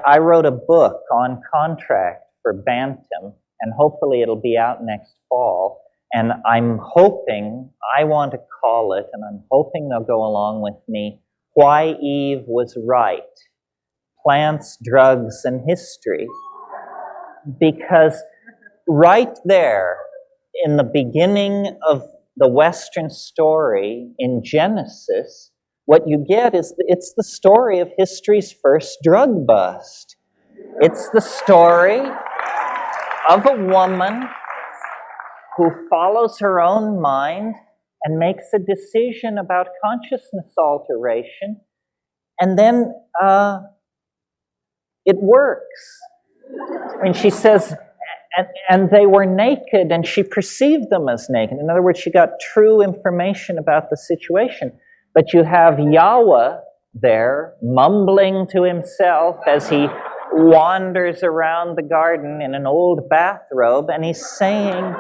I wrote a book on contract for Bantam, and hopefully it'll be out next fall. And I'm hoping, I want to call it, and I'm hoping they'll go along with me, Why Eve Was Right, Plants, Drugs, and History. Because right there, in the beginning of the Western story in Genesis, what you get is it's the story of history's first drug bust. It's the story of a woman who follows her own mind and makes a decision about consciousness alteration, and then it works. I mean, she says, and they were naked, and she perceived them as naked. In other words, she got true information about the situation. But you have Yahweh there, mumbling to himself as he wanders around the garden in an old bathrobe, and he's saying,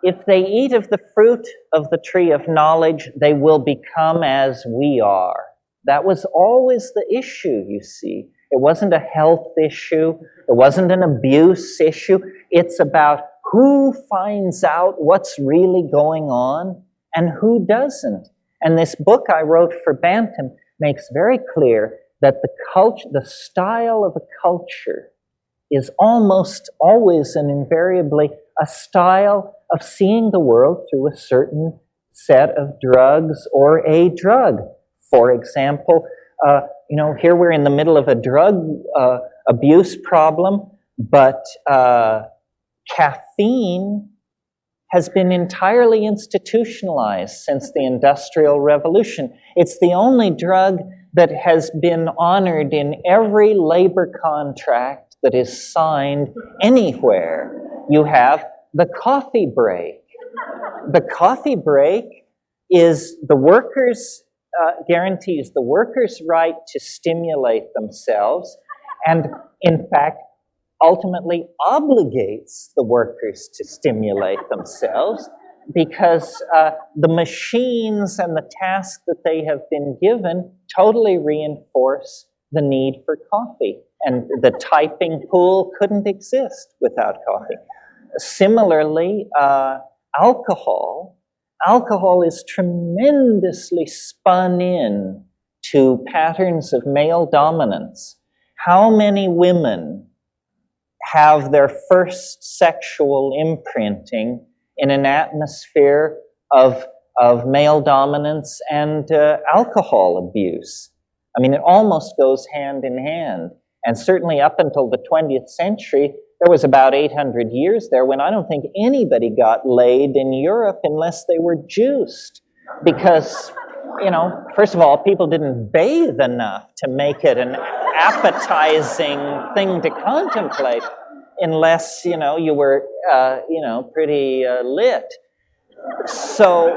if they eat of the fruit of the tree of knowledge, they will become as we are. That was always the issue, you see. It wasn't a health issue. It wasn't an abuse issue. It's about who finds out what's really going on and who doesn't. And this book I wrote for Bantam makes very clear that the style of a culture is almost always and invariably a style of seeing the world through a certain set of drugs or a drug. For example, here we're in the middle of a drug abuse problem, but caffeine has been entirely institutionalized since the Industrial Revolution. It's the only drug that has been honored in every labor contract that is signed anywhere. You have the coffee break. The coffee break is the workers' guarantees the workers' right to stimulate themselves, and in fact, ultimately obligates the workers to stimulate themselves, because the machines and the tasks that they have been given totally reinforce the need for coffee. And the typing pool couldn't exist without coffee. Similarly, alcohol is tremendously spun in to patterns of male dominance. How many women have their first sexual imprinting in an atmosphere of male dominance and alcohol abuse? I mean, it almost goes hand in hand. And certainly up until the 20th century, there was about 800 years there when I don't think anybody got laid in Europe unless they were juiced. Because, first of all, people didn't bathe enough to make it an appetizing thing to contemplate unless, you were, pretty lit. So,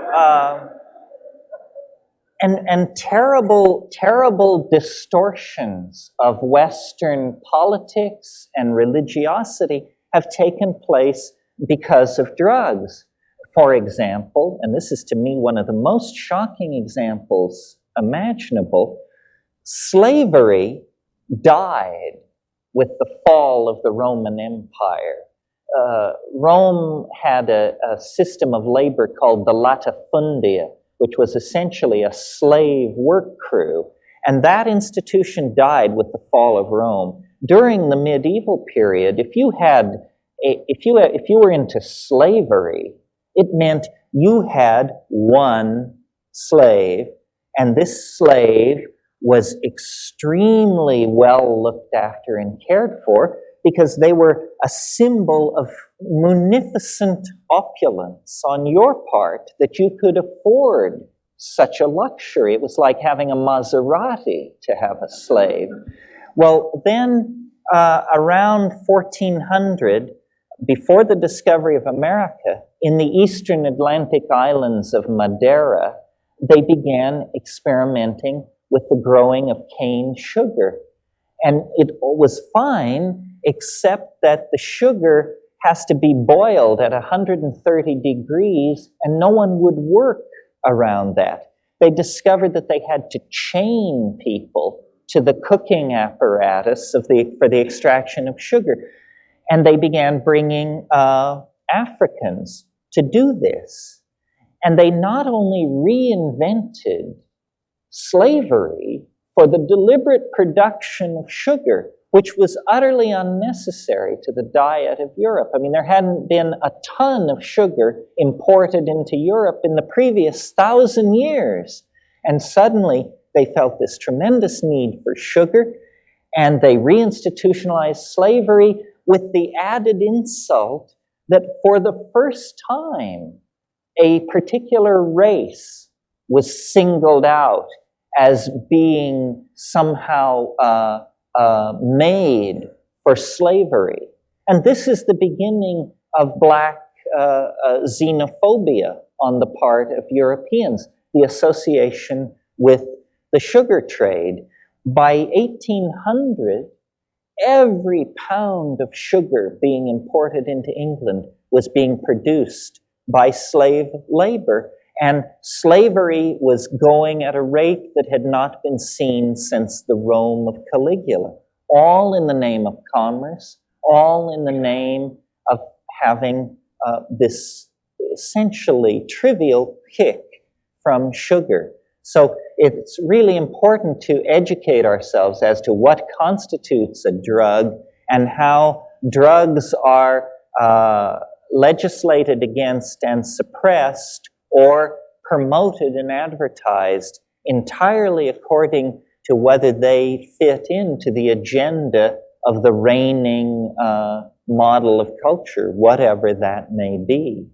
and terrible distortions of Western politics and religiosity have taken place because of drugs. For example, and this is to me one of the most shocking examples imaginable, slavery died with the fall of the Roman Empire. Rome had a system of labor called the latifundia, which was essentially a slave work crew. And that institution died with the fall of Rome. During the medieval period, if you were into slavery, it meant you had one slave, and this slave was extremely well looked after and cared for, because they were a symbol of munificent opulence on your part, that you could afford such a luxury. It was like having a Maserati to have a slave. Well, then around 1400, before the discovery of America, in the eastern Atlantic islands of Madeira, they began experimenting with the growing of cane sugar. And it was fine, except that the sugar has to be boiled at 130 degrees, and no one would work around that. They discovered that they had to chain people to the cooking apparatus for the extraction of sugar. And they began bringing Africans to do this. And they not only reinvented slavery for the deliberate production of sugar, which was utterly unnecessary to the diet of Europe. I mean, there hadn't been a ton of sugar imported into Europe in the previous 1,000 years. And suddenly they felt this tremendous need for sugar, and they reinstitutionalized slavery with the added insult that for the first time, a particular race was singled out as being somehow made for slavery. And this is the beginning of black xenophobia on the part of Europeans, the association with the sugar trade. By 1800, every pound of sugar being imported into England was being produced by slave labor, and slavery was going at a rate that had not been seen since the Rome of Caligula, all in the name of commerce, all in the name of having this essentially trivial kick from sugar. So it's really important to educate ourselves as to what constitutes a drug and how drugs are legislated against and suppressed or promoted and advertised entirely according to whether they fit into the agenda of the reigning model of culture, whatever that may be.